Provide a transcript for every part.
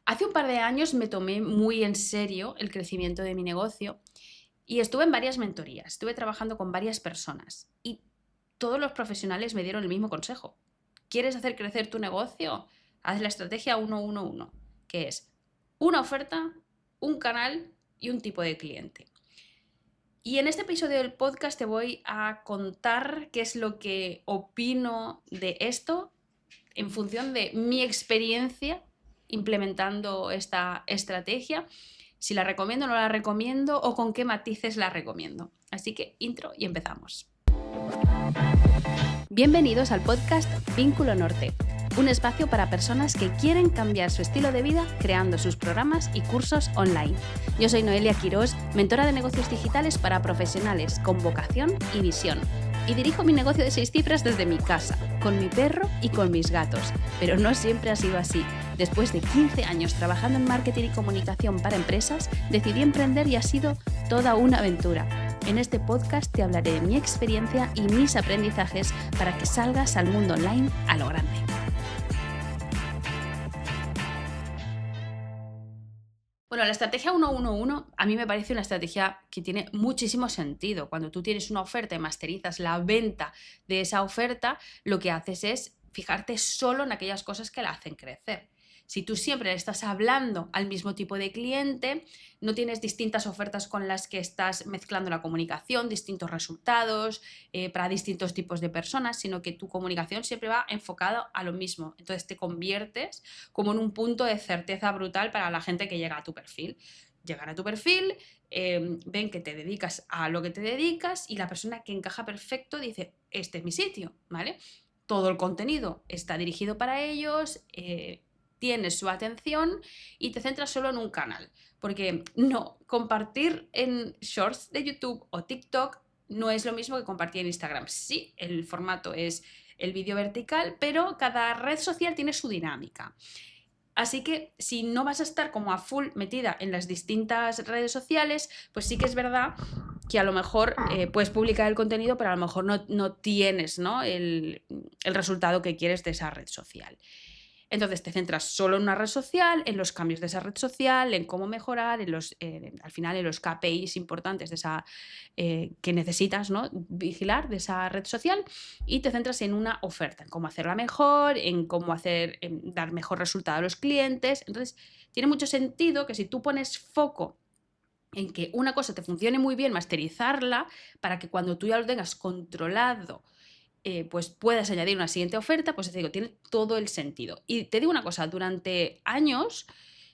Hace un par de años me tomé muy en serio el crecimiento de mi negocio y estuve en varias mentorías, estuve trabajando con varias personas y todos los profesionales me dieron el mismo consejo. ¿Quieres hacer crecer tu negocio? Haz la estrategia 1-1-1, que es una oferta, un canal y un tipo de cliente. Y en este episodio del podcast te voy a contar qué es lo que opino de esto en función de mi experiencia implementando esta estrategia, si la recomiendo o no la recomiendo o con qué matices la recomiendo. Así que intro y empezamos. Bienvenidos al podcast Vínculo Norte, un espacio para personas que quieren cambiar su estilo de vida creando sus programas y cursos online. Yo soy Noelia Quirós, mentora de negocios digitales para profesionales con vocación y visión. Y dirijo mi negocio de 6 cifras desde mi casa, con mi perro y con mis gatos. Pero no siempre ha sido así. Después de 15 años trabajando en marketing y comunicación para empresas, decidí emprender y ha sido toda una aventura. En este podcast te hablaré de mi experiencia y mis aprendizajes para que salgas al mundo online a lo grande. Bueno, la estrategia 1-1-1 a mí me parece una estrategia que tiene muchísimo sentido. Cuando tú tienes una oferta y masterizas la venta de esa oferta, lo que haces es fijarte solo en aquellas cosas que la hacen crecer. Si tú siempre le estás hablando al mismo tipo de cliente, no tienes distintas ofertas con las que estás mezclando la comunicación, distintos resultados para distintos tipos de personas, sino que tu comunicación siempre va enfocada a lo mismo. Entonces te conviertes como en un punto de certeza brutal para la gente que llega a tu perfil. Llegan a tu perfil, ven que te dedicas a lo que te dedicas y la persona que encaja perfecto dice, este es mi sitio, ¿vale? Todo el contenido está dirigido para ellos, tienes su atención y te centras solo en un canal. Porque no, compartir en shorts de YouTube o TikTok no es lo mismo que compartir en Instagram. Sí, el formato es el vídeo vertical, pero cada red social tiene su dinámica. Así que si no vas a estar como a full metida en las distintas redes sociales, pues sí que es verdad que a lo mejor puedes publicar el contenido, pero a lo mejor no tienes, ¿no? El resultado que quieres de esa red social. Entonces te centras solo en una red social, en los cambios de esa red social, en cómo mejorar, al final en los KPIs importantes de esa, que necesitas, ¿no?, vigilar de esa red social, y te centras en una oferta, en cómo hacerla mejor, en dar mejor resultado a los clientes. Entonces tiene mucho sentido que si tú pones foco en que una cosa te funcione muy bien, masterizarla, para que cuando tú ya lo tengas controlado, pues puedas añadir una siguiente oferta, pues te digo, tiene todo el sentido. Y te digo una cosa, durante años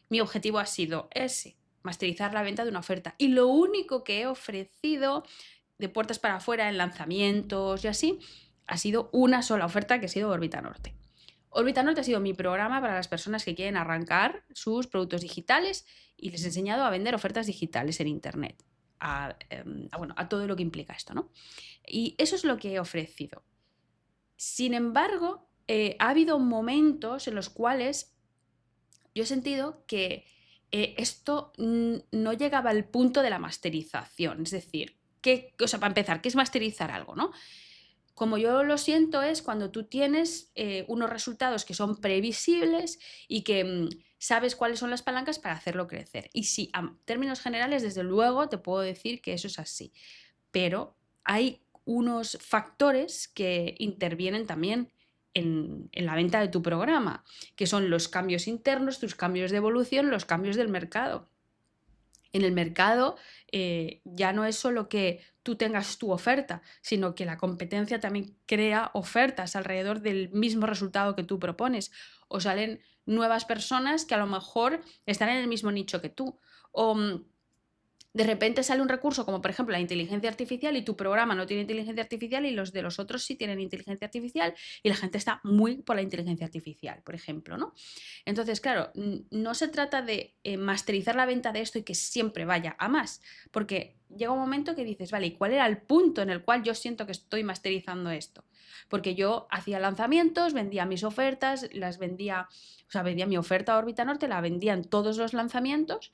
mi objetivo ha sido ese, masterizar la venta de una oferta. Y lo único que he ofrecido de puertas para afuera en lanzamientos y así, ha sido una sola oferta, que ha sido Órbita Norte. Órbita Norte ha sido mi programa para las personas que quieren arrancar sus productos digitales y les he enseñado a vender ofertas digitales en Internet. A todo lo que implica esto, ¿no? Y eso es lo que he ofrecido. Sin embargo, ha habido momentos en los cuales yo he sentido que esto no llegaba al punto de la masterización. Es decir, para empezar, ¿qué es masterizar algo, no? Como yo lo siento es cuando tú tienes unos resultados que son previsibles y que sabes cuáles son las palancas para hacerlo crecer. Y sí, a términos generales, desde luego, te puedo decir que eso es así. Pero hay unos factores que intervienen también en la venta de tu programa, que son los cambios internos, tus cambios de evolución, los cambios del mercado. En el mercado ya no es solo que tú tengas tu oferta, sino que la competencia también crea ofertas alrededor del mismo resultado que tú propones. O salen nuevas personas que a lo mejor están en el mismo nicho que tú. O de repente sale un recurso como por ejemplo la inteligencia artificial y tu programa no tiene inteligencia artificial y los de los otros sí tienen inteligencia artificial y la gente está muy por la inteligencia artificial, por ejemplo, ¿no? Entonces, claro, no se trata de masterizar la venta de esto y que siempre vaya a más, porque llega un momento que dices, vale, ¿y cuál era el punto en el cual yo siento que estoy masterizando esto? Porque yo hacía lanzamientos, vendía mis ofertas, vendía mi oferta a Órbita Norte, la vendía en todos los lanzamientos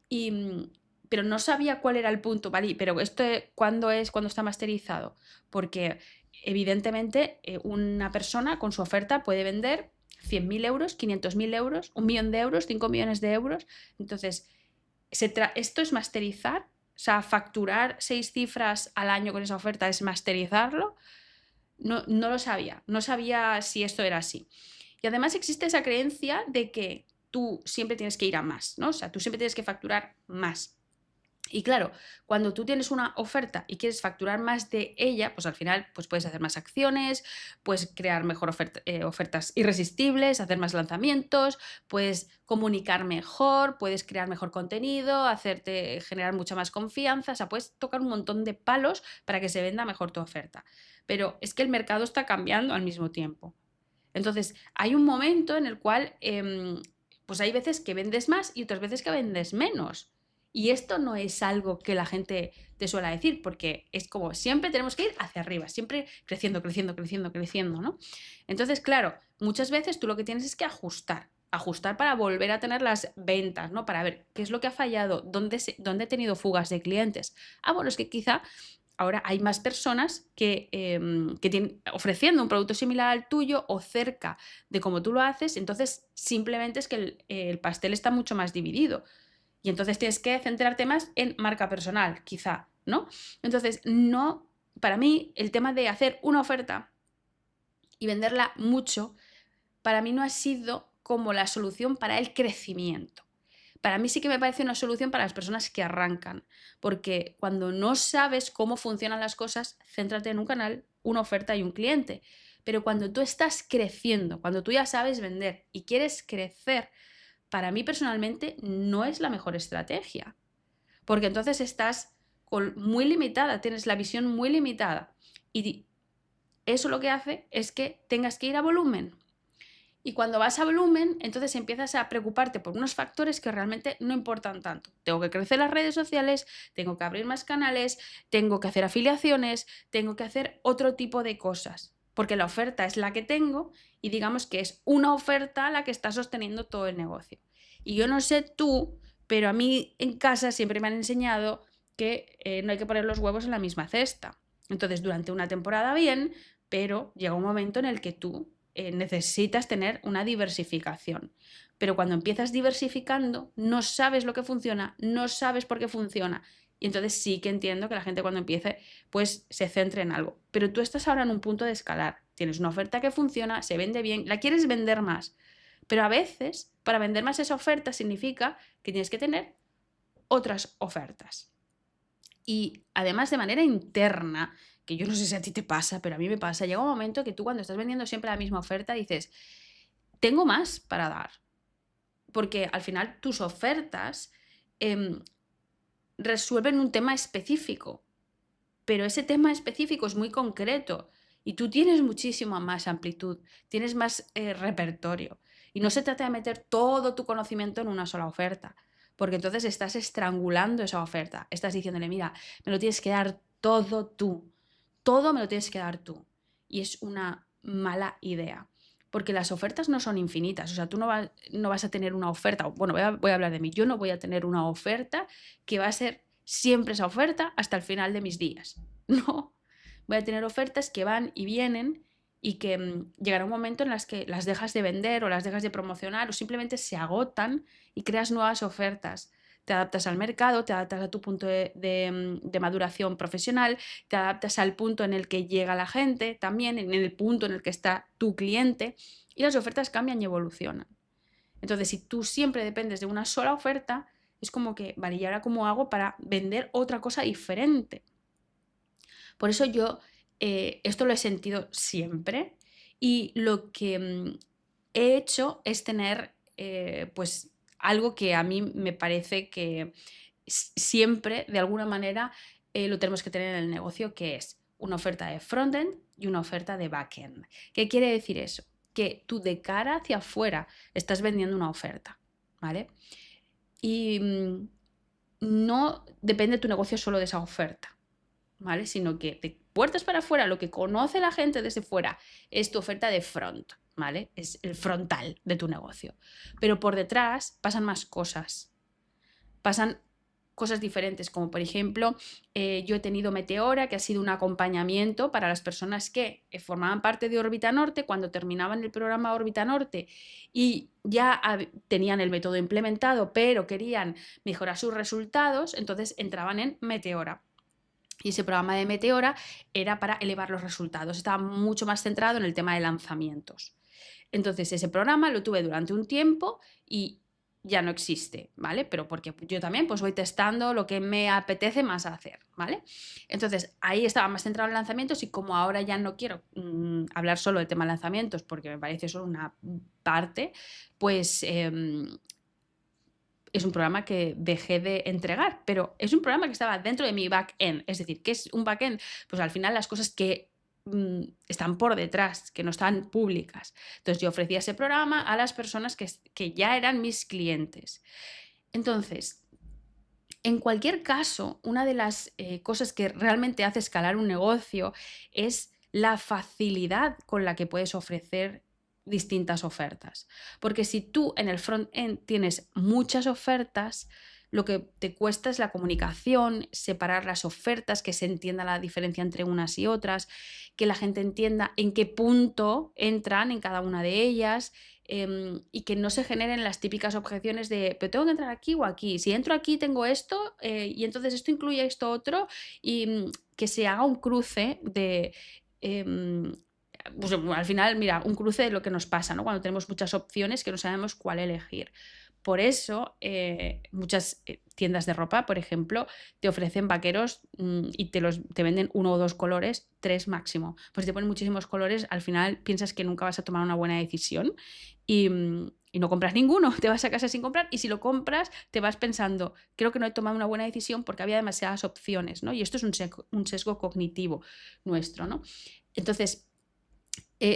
y pero no sabía cuál era el punto, ¿vale? Pero esto, ¿cuándo está masterizado? Porque evidentemente una persona con su oferta puede vender 100.000 euros, 500.000 euros, 1 millón de euros, 5 millones de euros. Entonces, esto es masterizar, o sea, facturar 6 cifras al año con esa oferta es masterizarlo. No lo sabía, no sabía si esto era así. Y además existe esa creencia de que tú siempre tienes que ir a más, ¿no? O sea, tú siempre tienes que facturar más. Y claro, cuando tú tienes una oferta y quieres facturar más de ella, pues al final pues puedes hacer más acciones, puedes crear mejor ofertas irresistibles, hacer más lanzamientos, puedes comunicar mejor, puedes crear mejor contenido, generar mucha más confianza, o sea, puedes tocar un montón de palos para que se venda mejor tu oferta. Pero es que el mercado está cambiando al mismo tiempo. Entonces, hay un momento en el cual pues hay veces que vendes más y otras veces que vendes menos. Y esto no es algo que la gente te suele decir, porque es como siempre tenemos que ir hacia arriba, siempre creciendo, creciendo, creciendo, creciendo, ¿no? Entonces, claro, muchas veces tú lo que tienes es que ajustar para volver a tener las ventas, ¿no? Para ver qué es lo que ha fallado, dónde he tenido fugas de clientes. Bueno, es que quizá ahora hay más personas que tienen, ofreciendo un producto similar al tuyo o cerca de cómo tú lo haces, entonces simplemente es que el pastel está mucho más dividido. Y entonces tienes que centrarte más en marca personal, quizá, ¿no? Entonces, no, para mí, el tema de hacer una oferta y venderla mucho, para mí no ha sido como la solución para el crecimiento. Para mí sí que me parece una solución para las personas que arrancan, porque cuando no sabes cómo funcionan las cosas, céntrate en un canal, una oferta y un cliente. Pero cuando tú estás creciendo, cuando tú ya sabes vender y quieres crecer, para mí personalmente no es la mejor estrategia, porque entonces estás muy limitada, tienes la visión muy limitada y eso lo que hace es que tengas que ir a volumen. Y cuando vas a volumen, entonces empiezas a preocuparte por unos factores que realmente no importan tanto. Tengo que crecer las redes sociales, tengo que abrir más canales, tengo que hacer afiliaciones, tengo que hacer otro tipo de cosas. Porque la oferta es la que tengo y digamos que es una oferta la que está sosteniendo todo el negocio. Y yo no sé tú, pero a mí en casa siempre me han enseñado que no hay que poner los huevos en la misma cesta. Entonces, durante una temporada bien, pero llega un momento en el que tú necesitas tener una diversificación. Pero cuando empiezas diversificando, no sabes lo que funciona, no sabes por qué funciona. Y entonces sí que entiendo que la gente cuando empiece, pues se centre en algo. Pero tú estás ahora en un punto de escalar. Tienes una oferta que funciona, se vende bien, la quieres vender más. Pero a veces, para vender más esa oferta significa que tienes que tener otras ofertas. Y además de manera interna, que yo no sé si a ti te pasa, pero a mí me pasa, llega un momento que tú cuando estás vendiendo siempre la misma oferta dices, tengo más para dar. Porque al final tus ofertas resuelven un tema específico, pero ese tema específico es muy concreto y tú tienes muchísima más amplitud, tienes más repertorio. Y no se trata de meter todo tu conocimiento en una sola oferta, porque entonces estás estrangulando esa oferta, estás diciéndole, mira, me lo tienes que dar todo tú, todo me lo tienes que dar tú. Y es una mala idea, porque las ofertas no son infinitas, o sea, tú no vas a tener una oferta, bueno, voy a hablar de mí, yo no voy a tener una oferta que va a ser siempre esa oferta hasta el final de mis días. No, voy a tener ofertas que van y vienen y que llegará un momento en las que las dejas de vender o las dejas de promocionar o simplemente se agotan y creas nuevas ofertas. Te adaptas al mercado, te adaptas a tu punto de maduración profesional, te adaptas al punto en el que llega la gente, también en el punto en el que está tu cliente y las ofertas cambian y evolucionan. Entonces, si tú siempre dependes de una sola oferta, es como que, vale, ¿y ahora cómo hago para vender otra cosa diferente? Por eso yo esto lo he sentido siempre y lo que he hecho es tener pues algo que a mí me parece que siempre, de alguna manera, lo tenemos que tener en el negocio, que es una oferta de frontend y una oferta de backend. ¿Qué quiere decir eso? Que tú de cara hacia afuera estás vendiendo una oferta, ¿vale? Y no depende tu negocio solo de esa oferta, ¿vale? Sino que de puertas para afuera, lo que conoce la gente desde fuera es tu oferta de front, ¿vale? Es el frontal de tu negocio. Pero por detrás pasan más cosas. Pasan cosas diferentes, como por ejemplo, yo he tenido Meteora, que ha sido un acompañamiento para las personas que formaban parte de Órbita Norte, cuando terminaban el programa Órbita Norte y ya tenían el método implementado, pero querían mejorar sus resultados, entonces entraban en Meteora. Y ese programa de Meteora era para elevar los resultados, estaba mucho más centrado en el tema de lanzamientos. Entonces ese programa lo tuve durante un tiempo y ya no existe, ¿vale? Pero porque yo también pues voy testando lo que me apetece más hacer, ¿vale? Entonces ahí estaba más centrado en lanzamientos y como ahora ya no quiero hablar solo del tema de lanzamientos porque me parece solo una parte, pues es un programa que dejé de entregar, pero es un programa que estaba dentro de mi back-end. Es decir, ¿qué es un back-end? Pues al final las cosas que están por detrás, que no están públicas. Entonces yo ofrecía ese programa a las personas que ya eran mis clientes. Entonces, en cualquier caso, una de las cosas que realmente hace escalar un negocio es la facilidad con la que puedes ofrecer distintas ofertas. Porque si tú en el front-end tienes muchas ofertas, lo que te cuesta es la comunicación, separar las ofertas, que se entienda la diferencia entre unas y otras, que la gente entienda en qué punto entran en cada una de ellas, y que no se generen las típicas objeciones de, pero tengo que entrar aquí o aquí, si entro aquí tengo esto y entonces esto incluye esto otro, y que se haga un cruce de... pues, al final, mira, un cruce de lo que nos pasa, ¿no? Cuando tenemos muchas opciones que no sabemos cuál elegir. Por eso, muchas tiendas de ropa, por ejemplo, te ofrecen vaqueros y te venden 1 o 2 colores, 3 máximo. Pues te ponen muchísimos colores, al final piensas que nunca vas a tomar una buena decisión y no compras ninguno, te vas a casa sin comprar y si lo compras te vas pensando, creo que no he tomado una buena decisión porque había demasiadas opciones, ¿no? Y esto es un sesgo cognitivo nuestro, ¿no? Entonces,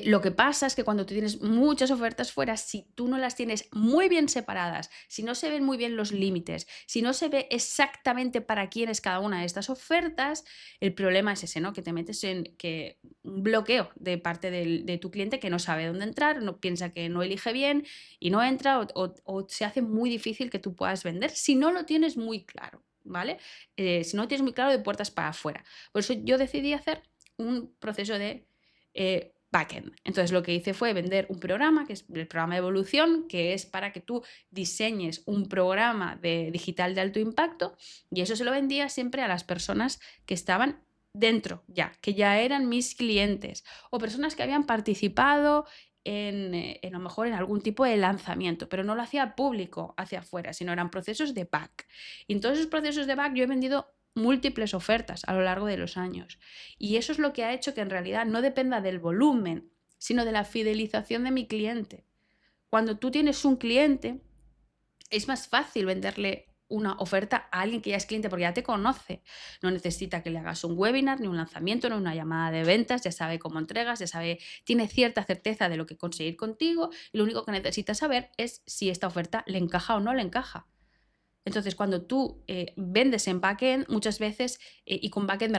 lo que pasa es que cuando tú tienes muchas ofertas fuera, si tú no las tienes muy bien separadas, si no se ven muy bien los límites, si no se ve exactamente para quién es cada una de estas ofertas, el problema es ese, ¿no? Que te metes en un bloqueo de parte de tu cliente que no sabe dónde entrar, no piensa que no elige bien y no entra o se hace muy difícil que tú puedas vender si no lo tienes muy claro, ¿vale? Si no lo tienes muy claro de puertas para afuera. Por eso yo decidí hacer un proceso de backend. Entonces lo que hice fue vender un programa, que es el programa de evolución, que es para que tú diseñes un programa digital de alto impacto y eso se lo vendía siempre a las personas que estaban dentro ya, que ya eran mis clientes o personas que habían participado en a lo mejor en algún tipo de lanzamiento, pero no lo hacía público hacia afuera, sino eran procesos de back. Y en todos esos procesos de back yo he vendido múltiples ofertas a lo largo de los años. Y eso es lo que ha hecho que en realidad no dependa del volumen, sino de la fidelización de mi cliente. Cuando tú tienes un cliente, es más fácil venderle una oferta a alguien que ya es cliente porque ya te conoce. No necesita que le hagas un webinar, ni un lanzamiento, ni una llamada de ventas, ya sabe cómo entregas, ya sabe, tiene cierta certeza de lo que conseguir contigo y lo único que necesita saber es si esta oferta le encaja o no le encaja. Entonces, cuando tú vendes en backend, muchas veces, y con backend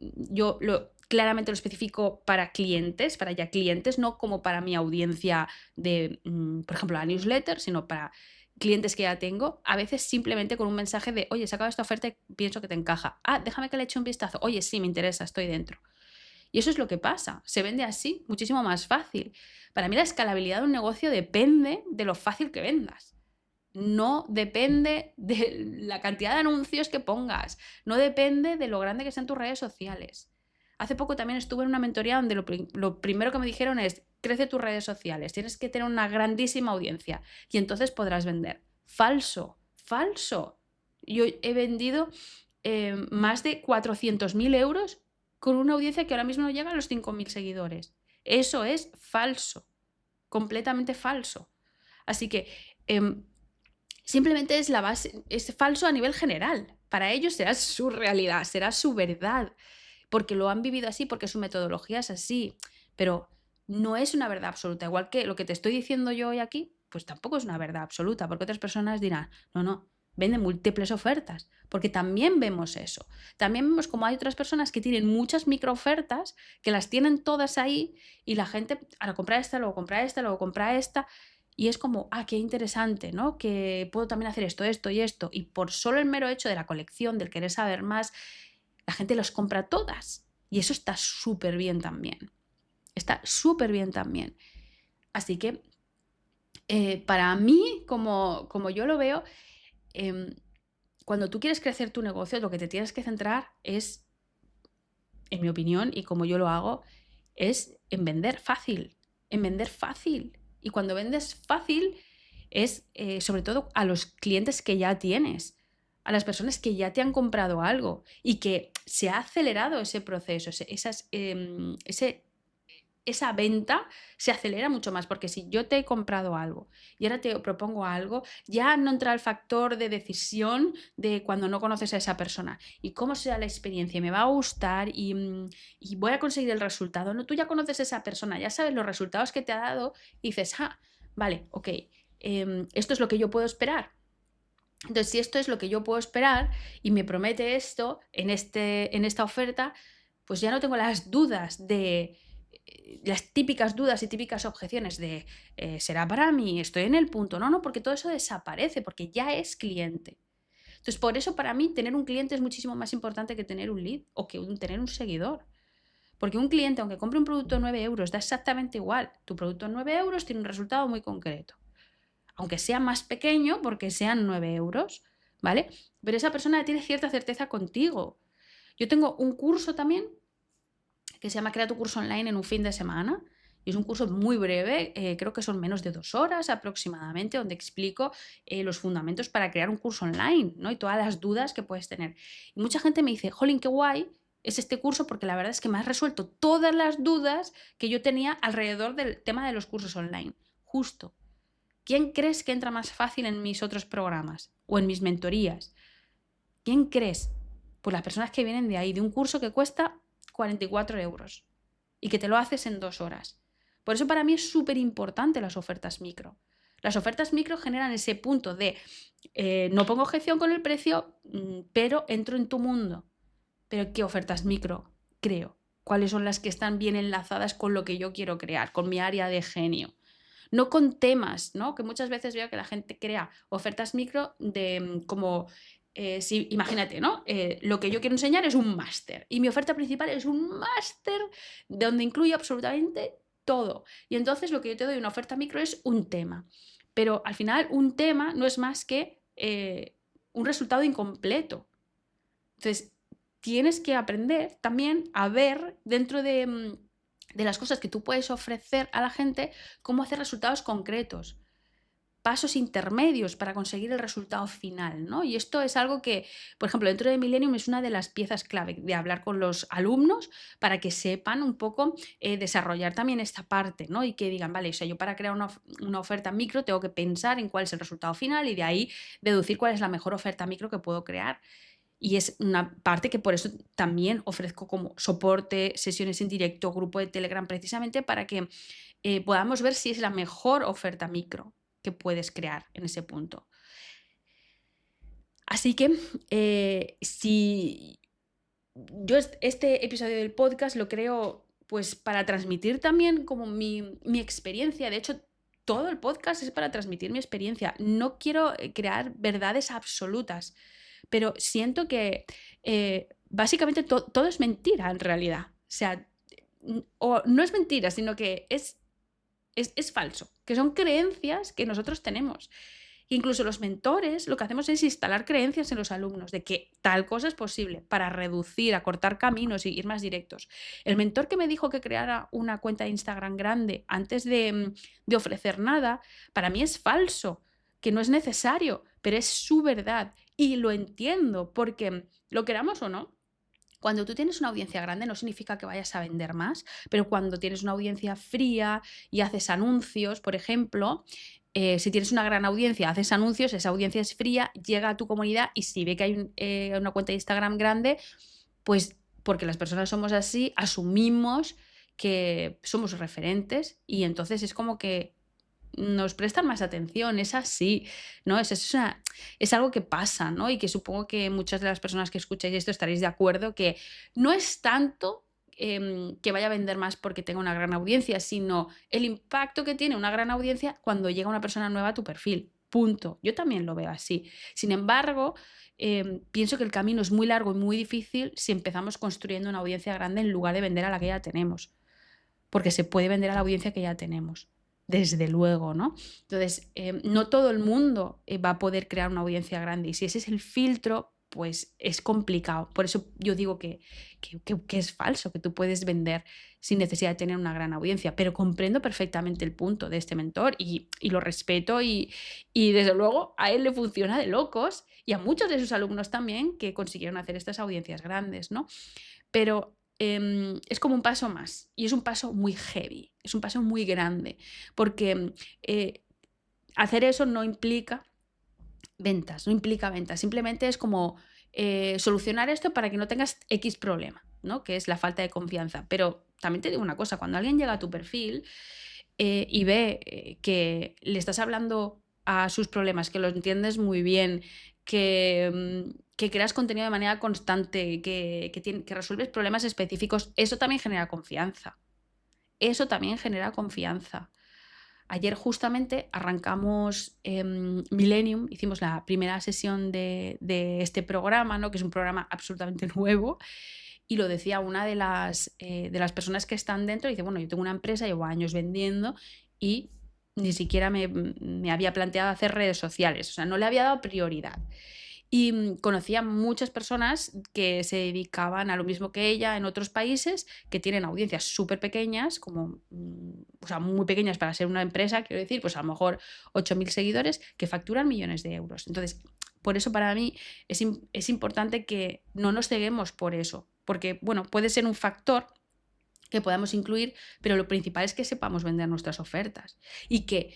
yo claramente lo especifico para clientes, para ya clientes, no como para mi audiencia de, por ejemplo, la newsletter, sino para clientes que ya tengo, a veces simplemente con un mensaje de, oye, he sacado esta oferta y pienso que te encaja. Ah, déjame que le eche un vistazo. Oye, sí, me interesa, estoy dentro. Y eso es lo que pasa, se vende así, muchísimo más fácil. Para mí la escalabilidad de un negocio depende de lo fácil que vendas. No depende de la cantidad de anuncios que pongas, no depende de lo grande que sean tus redes sociales. Hace poco también estuve en una mentoría donde lo primero que me dijeron es, crece tus redes sociales, tienes que tener una grandísima audiencia y entonces podrás vender. Falso, falso. Yo he vendido más de 400.000 euros con una audiencia que ahora mismo no llega a los 5.000 seguidores. Eso es falso, completamente falso. Así que simplemente es la base, es falso a nivel general. Para ellos será su realidad, será su verdad, porque lo han vivido así, porque su metodología es así, pero no es una verdad absoluta. Igual que lo que te estoy diciendo yo hoy aquí, pues tampoco es una verdad absoluta, porque otras personas dirán, no, venden múltiples ofertas, porque también vemos eso. También vemos como hay otras personas que tienen muchas microofertas, que las tienen todas ahí y la gente ahora compra esta, luego compra esta, luego compra esta. y es como, qué interesante, ¿no? Que puedo también hacer esto, esto y esto. Y por solo el mero hecho de la colección, del querer saber más, la gente los compra todas. Y eso está súper bien también. Está súper bien también. Así que para mí, como yo lo veo, cuando tú quieres crecer tu negocio, lo que te tienes que centrar es, en mi opinión, y como yo lo hago, es en vender fácil. En vender fácil. Y cuando vendes fácil es sobre todo a los clientes que ya tienes, a las personas que ya te han comprado algo y que se ha acelerado ese proceso, esa venta se acelera mucho más, porque si yo te he comprado algo y ahora te propongo algo, ya no entra el factor de decisión de cuando no conoces a esa persona y cómo sea la experiencia, me va a gustar y voy a conseguir el resultado. No, tú ya conoces a esa persona, ya sabes los resultados que te ha dado y dices, vale, ok, esto es lo que yo puedo esperar. Entonces, si esto es lo que yo puedo esperar y me promete esto en esta oferta, pues ya no tengo las dudas de las típicas dudas y típicas objeciones de ¿será para mí? ¿Estoy en el punto? No, porque todo eso desaparece porque ya es cliente. Entonces, por eso para mí tener un cliente es muchísimo más importante que tener un lead o que tener un seguidor. Porque un cliente, aunque compre un producto de 9 euros, da exactamente igual. Tu producto de 9 euros tiene un resultado muy concreto. Aunque sea más pequeño, porque sean 9 euros, ¿vale? Pero esa persona tiene cierta certeza contigo. Yo tengo un curso también que se llama Crea tu curso online en un fin de semana. Y es un curso muy breve, creo que son menos de 2 horas aproximadamente, donde explico los fundamentos para crear un curso online, ¿no? Y todas las dudas que puedes tener. Y mucha gente me dice, jolín, qué guay es este curso, porque la verdad es que me has resuelto todas las dudas que yo tenía alrededor del tema de los cursos online. Justo. ¿Quién crees que entra más fácil en mis otros programas o en mis mentorías? ¿Quién crees? Pues las personas que vienen de ahí, de un curso que cuesta 44 euros y que te lo haces en 2 horas. Por eso para mí es súper importante las ofertas micro. Las ofertas micro generan ese punto de no pongo objeción con el precio, pero entro en tu mundo. Pero ¿qué ofertas micro creo? ¿Cuáles son las que están bien enlazadas con lo que yo quiero crear, con mi área de genio? No con temas, ¿no? Que muchas veces veo que la gente crea ofertas micro de como, si, imagínate, ¿no? Lo que yo quiero enseñar es un máster y mi oferta principal es un máster donde incluye absolutamente todo. Y entonces lo que yo te doy una oferta micro es un tema. Pero al final un tema no es más que un resultado incompleto. Entonces, tienes que aprender también a ver dentro de las cosas que tú puedes ofrecer a la gente, cómo hacer resultados concretos, pasos intermedios para conseguir el resultado final, ¿no? Y esto es algo que, por ejemplo, dentro de Millennium es una de las piezas clave de hablar con los alumnos para que sepan un poco desarrollar también esta parte, ¿no? Y que digan, vale, o sea, yo para crear una oferta micro tengo que pensar en cuál es el resultado final y de ahí deducir cuál es la mejor oferta micro que puedo crear. Y es una parte que por eso también ofrezco como soporte, sesiones en directo, grupo de Telegram, precisamente para que podamos ver si es la mejor oferta micro que puedes crear en ese punto. Así que si yo este episodio del podcast lo creo pues para transmitir también como mi experiencia. De hecho, todo el podcast es para transmitir mi experiencia. No quiero crear verdades absolutas, pero siento que básicamente todo es mentira en realidad. O sea, o no es mentira, sino que es falso, que son creencias que nosotros tenemos. Incluso los mentores lo que hacemos es instalar creencias en los alumnos de que tal cosa es posible para reducir, acortar caminos y ir más directos. El mentor que me dijo que creara una cuenta de Instagram grande antes de ofrecer nada, para mí es falso, que no es necesario, pero es su verdad y lo entiendo porque lo queramos o no. Cuando tú tienes una audiencia grande no significa que vayas a vender más, pero cuando tienes una audiencia fría y haces anuncios, por ejemplo, si tienes una gran audiencia, haces anuncios, esa audiencia es fría, llega a tu comunidad y si ve que hay una cuenta de Instagram grande, pues porque las personas somos así, asumimos que somos referentes y entonces es como que nos prestan más atención, es así, ¿no? Es algo que pasa, ¿no? Y que supongo que muchas de las personas que escucháis esto estaréis de acuerdo que no es tanto que vaya a vender más porque tenga una gran audiencia, sino el impacto que tiene una gran audiencia cuando llega una persona nueva a tu perfil. Punto. Yo también lo veo así. Sin embargo, pienso que el camino es muy largo y muy difícil si empezamos construyendo una audiencia grande en lugar de vender a la que ya tenemos. Porque se puede vender a la audiencia que ya tenemos, desde luego, ¿no? Entonces, no todo el mundo va a poder crear una audiencia grande y si ese es el filtro, pues es complicado. Por eso yo digo que es falso, que tú puedes vender sin necesidad de tener una gran audiencia, pero comprendo perfectamente el punto de este mentor y lo respeto y desde luego a él le funciona de locos y a muchos de sus alumnos también que consiguieron hacer estas audiencias grandes, ¿no? Pero es como un paso más y es un paso muy heavy, es un paso muy grande, porque hacer eso no implica ventas, simplemente es como solucionar esto para que no tengas X problema, ¿no? Que es la falta de confianza. Pero también te digo una cosa, cuando alguien llega a tu perfil y ve que le estás hablando a sus problemas, que lo entiendes muy bien, que creas contenido de manera constante, que resuelves problemas específicos, eso también genera confianza. Eso también genera confianza. Ayer justamente arrancamos Millennium, hicimos la primera sesión de este programa, ¿no? Que es un programa absolutamente nuevo, y lo decía una de las personas que están dentro, dice, bueno, yo tengo una empresa, llevo años vendiendo y ni siquiera me había planteado hacer redes sociales, o sea, no le había dado prioridad. Y conocía muchas personas que se dedicaban a lo mismo que ella en otros países, que tienen audiencias súper pequeñas, como, o sea, muy pequeñas para ser una empresa, quiero decir, pues a lo mejor 8.000 seguidores, que facturan millones de euros. Entonces, por eso para mí es importante que no nos ceguemos por eso, porque, bueno, puede ser un factor que podamos incluir, pero lo principal es que sepamos vender nuestras ofertas y que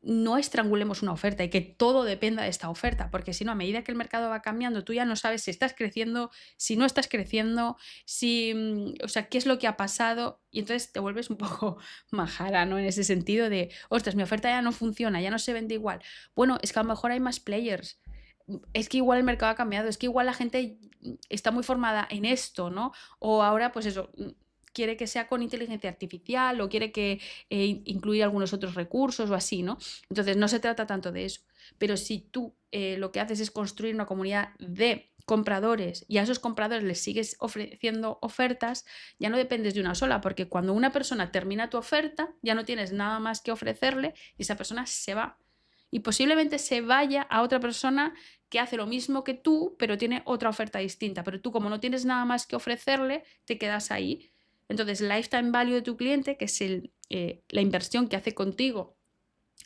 no estrangulemos una oferta y que todo dependa de esta oferta, porque si no, a medida que el mercado va cambiando, tú ya no sabes si estás creciendo, si no estás creciendo, o sea, qué es lo que ha pasado y entonces te vuelves un poco majara, ¿no? En ese sentido de, ostras, mi oferta ya no funciona, ya no se vende igual. Bueno, es que a lo mejor hay más players. Es que igual el mercado ha cambiado, es que igual la gente está muy formada en esto, ¿no? O ahora, pues eso, quiere que sea con inteligencia artificial o quiere que incluir algunos otros recursos o así, ¿no? Entonces no se trata tanto de eso. Pero si tú lo que haces es construir una comunidad de compradores y a esos compradores les sigues ofreciendo ofertas, ya no dependes de una sola, porque cuando una persona termina tu oferta, ya no tienes nada más que ofrecerle y esa persona se va. Y posiblemente se vaya a otra persona que hace lo mismo que tú, pero tiene otra oferta distinta. Pero tú, como no tienes nada más que ofrecerle, te quedas ahí. Entonces, lifetime value de tu cliente, que es la inversión que hace contigo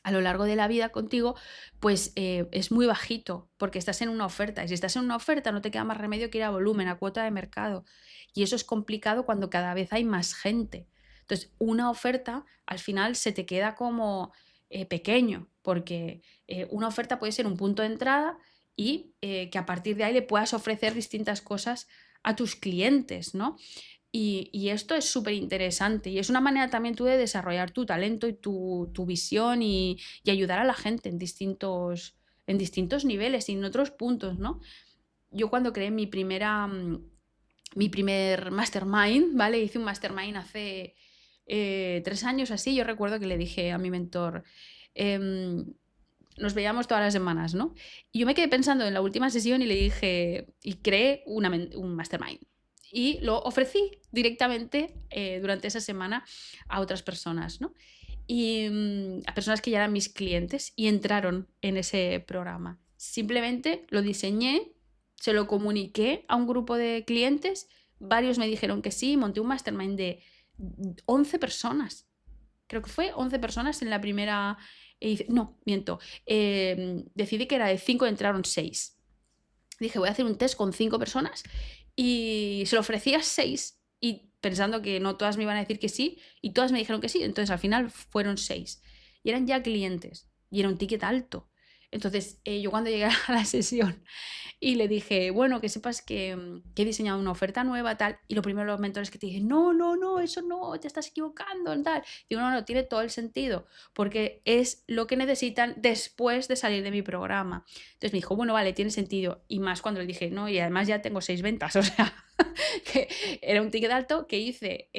a lo largo de la vida contigo, pues es muy bajito porque estás en una oferta. Y si estás en una oferta no te queda más remedio que ir a volumen, a cuota de mercado. Y eso es complicado cuando cada vez hay más gente. Entonces, una oferta al final se te queda como pequeño, porque una oferta puede ser un punto de entrada y que a partir de ahí le puedas ofrecer distintas cosas a tus clientes, ¿no? Y esto es súper interesante y es una manera también tú de desarrollar tu talento y tu visión y ayudar a la gente en distintos niveles y en otros puntos, ¿no? Yo cuando creé mi primer mastermind, ¿vale? Hice un mastermind hace 3 años así. Yo recuerdo que le dije a mi mentor, nos veíamos todas las semanas, ¿no? Y yo me quedé pensando en la última sesión y le dije, y creé un mastermind. Y lo ofrecí directamente durante esa semana a otras personas, ¿no? Y a personas que ya eran mis clientes y entraron en ese programa. Simplemente lo diseñé, se lo comuniqué a un grupo de clientes, varios me dijeron que sí, monté un mastermind de 11 personas. Creo que fue 11 personas en la primera edición. No, miento. Decidí que era de 5, entraron 6. Dije, voy a hacer un test con 5 personas y se lo ofrecí a 6 y pensando que no todas me iban a decir que sí y todas me dijeron que sí, entonces al final fueron 6 y eran ya clientes y era un ticket alto. Entonces yo cuando llegué a la sesión y le dije, bueno, que sepas que he diseñado una oferta nueva, tal, y lo primero los mentores que te dicen, no, no, no, eso no, te estás equivocando, tal. Digo, no, no, tiene todo el sentido, porque es lo que necesitan después de salir de mi programa. Entonces me dijo, bueno, vale, tiene sentido, y más cuando le dije, no, y además ya tengo 6 ventas, o sea, que era un ticket alto que hice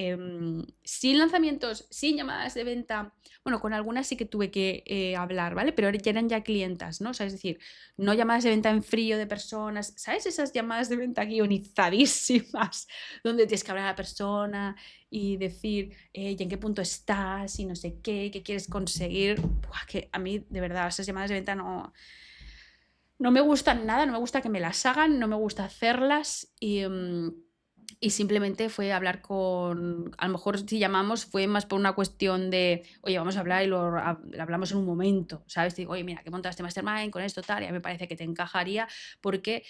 sin lanzamientos, sin llamadas de venta. Bueno, con algunas sí que tuve que hablar, ¿vale? Pero ya eran ya clientas, ¿no? O sea, es decir, no llamadas de venta en frío de personas, ¿sabes? Esas llamadas de venta guionizadísimas, donde tienes que hablar a la persona y decir, ¿y en qué punto estás? Y no sé qué quieres conseguir. Buah, que a mí, de verdad, esas llamadas de venta no me gustan nada, no me gusta que me las hagan, no me gusta hacerlas y simplemente fue hablar a lo mejor si llamamos fue más por una cuestión de, oye, vamos a hablar y lo hablamos en un momento, ¿sabes? Te digo, oye, mira, que montaste Mastermind con esto, tal, y a mí me parece que te encajaría porque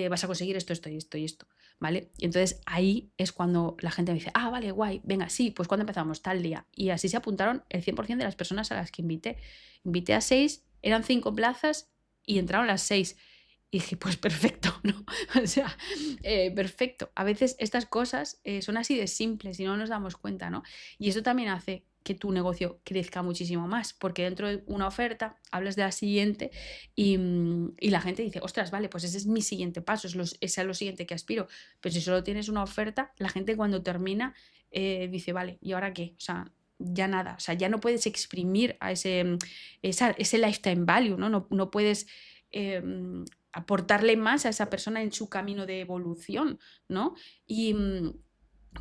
vas a conseguir esto, esto y esto y esto, ¿vale? Y entonces ahí es cuando la gente me dice, ah, vale, guay, venga, sí, pues cuando empezamos, tal día. Y así se apuntaron el 100% de las personas a las que invité. Invité a 6, eran 5 plazas y entraron las 6. Y dije, pues perfecto, ¿no? O sea, perfecto. A veces estas cosas son así de simples y no nos damos cuenta, ¿no? Y eso también hace que tu negocio crezca muchísimo más, porque dentro de una oferta hablas de la siguiente y la gente dice, ostras, vale, pues ese es mi siguiente paso, ese es lo siguiente que aspiro. Pero si solo tienes una oferta, la gente cuando termina dice, vale, ¿y ahora qué? O sea, ya nada, o sea, ya no puedes exprimir a ese lifetime value, ¿no? No puedes aportarle más a esa persona en su camino de evolución, ¿no? Y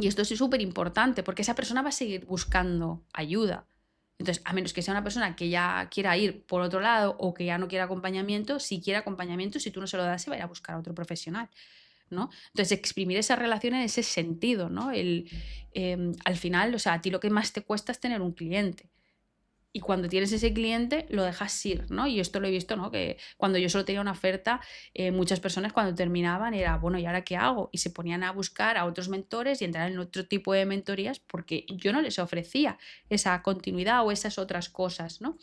esto es súper importante porque esa persona va a seguir buscando ayuda. Entonces, a menos que sea una persona que ya quiera ir por otro lado o que ya no quiera acompañamiento, si quiere acompañamiento, si tú no se lo das, se va a ir a buscar a otro profesional, ¿no? Entonces, exprimir esa relación en ese sentido, ¿no? Al final, o sea, a ti lo que más te cuesta es tener un cliente. Y cuando tienes ese cliente, lo dejas ir, ¿no? Y esto lo he visto, ¿no? Que cuando yo solo tenía una oferta, muchas personas cuando terminaban era, bueno, ¿y ahora qué hago? Y se ponían a buscar a otros mentores y entrar en otro tipo de mentorías porque yo no les ofrecía esa continuidad o esas otras cosas, ¿no?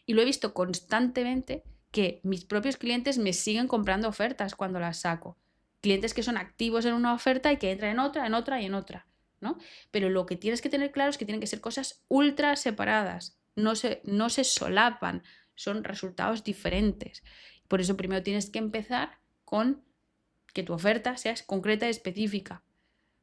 Y lo he visto constantemente que mis propios clientes me siguen comprando ofertas cuando las saco. Clientes que son activos en una oferta y que entran en otra, en otra y en otra, ¿no? Pero lo que tienes que tener claro es que tienen que ser cosas ultra separadas, no se solapan, son resultados diferentes. Por eso primero tienes que empezar con que tu oferta sea concreta y específica.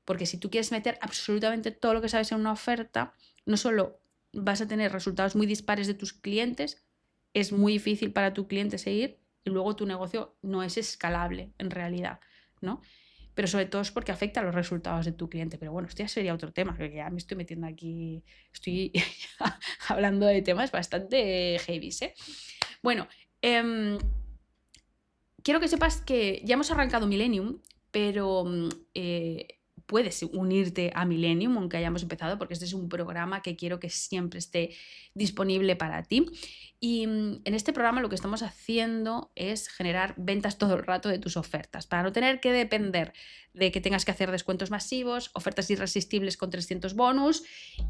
Porque si tú quieres meter absolutamente todo lo que sabes en una oferta, no solo vas a tener resultados muy dispares de tus clientes, es muy difícil para tu cliente seguir y luego tu negocio no es escalable en realidad, ¿no? Pero sobre todo es porque afecta a los resultados de tu cliente. Pero bueno, esto ya sería otro tema, que ya me estoy metiendo aquí, estoy hablando de temas bastante heavy, ¿eh? Bueno, quiero que sepas que ya hemos arrancado Millennium, pero puedes unirte a Millennium, aunque hayamos empezado, porque este es un programa que quiero que siempre esté disponible para ti. Y en este programa lo que estamos haciendo es generar ventas todo el rato de tus ofertas, para no tener que depender de que tengas que hacer descuentos masivos, ofertas irresistibles con 300 bonus,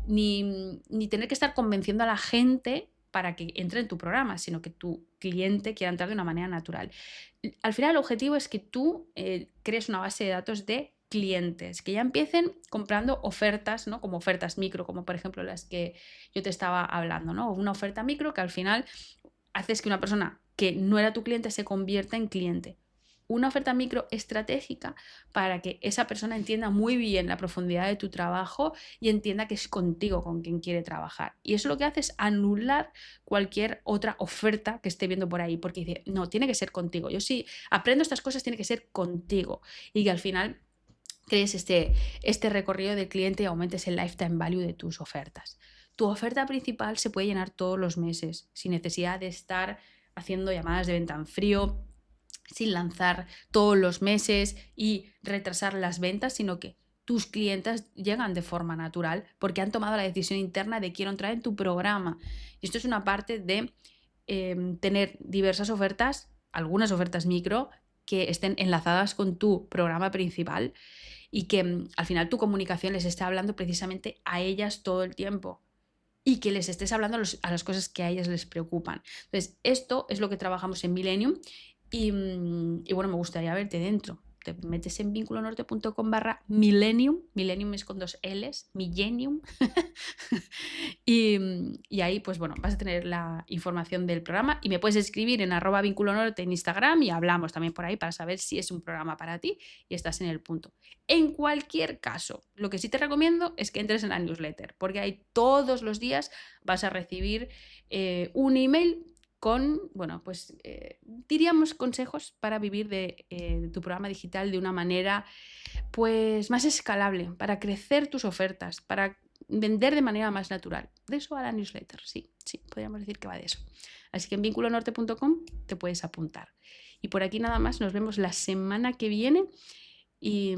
ni tener que estar convenciendo a la gente para que entre en tu programa, sino que tu cliente quiera entrar de una manera natural. Al final el objetivo es que tú crees una base de datos de clientes, que ya empiecen comprando ofertas, ¿no? Como ofertas micro, como por ejemplo las que yo te estaba hablando, ¿no? Una oferta micro que al final haces que una persona que no era tu cliente se convierta en cliente. Una oferta micro estratégica para que esa persona entienda muy bien la profundidad de tu trabajo y entienda que es contigo con quien quiere trabajar. Y eso lo que hace es anular cualquier otra oferta que esté viendo por ahí, porque dice, no, tiene que ser contigo. Yo sí aprendo estas cosas, tiene que ser contigo. Y que al final crees este recorrido del cliente y aumentes el lifetime value de tus ofertas. Tu oferta principal se puede llenar todos los meses sin necesidad de estar haciendo llamadas de venta en frío, sin lanzar todos los meses y retrasar las ventas, sino que tus clientes llegan de forma natural porque han tomado la decisión interna de quiero entrar en tu programa. Y esto es una parte de tener diversas ofertas, algunas ofertas micro, que estén enlazadas con tu programa principal y que al final tu comunicación les esté hablando precisamente a ellas todo el tiempo y que les estés hablando a las cosas que a ellas les preocupan. Entonces, esto es lo que trabajamos en Millennium y bueno, me gustaría verte dentro. te metes en vinculonorte.com/millennium, millennium es con 2 L's, millennium, y ahí pues bueno, vas a tener la información del programa y me puedes escribir en @vinculonorte en Instagram y hablamos también por ahí para saber si es un programa para ti y estás en el punto. En cualquier caso, lo que sí te recomiendo es que entres en la newsletter, porque ahí todos los días vas a recibir un email con, bueno, pues diríamos consejos para vivir de tu programa digital de una manera pues más escalable, para crecer tus ofertas, para vender de manera más natural. De eso va la newsletter, sí, podríamos decir que va de eso. Así que en vinculonorte.com te puedes apuntar. Y por aquí nada más, nos vemos la semana que viene y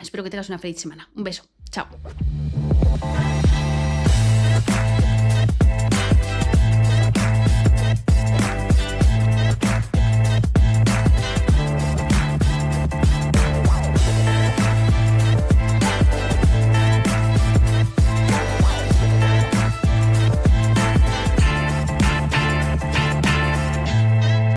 espero que tengas una feliz semana. Un beso, chao.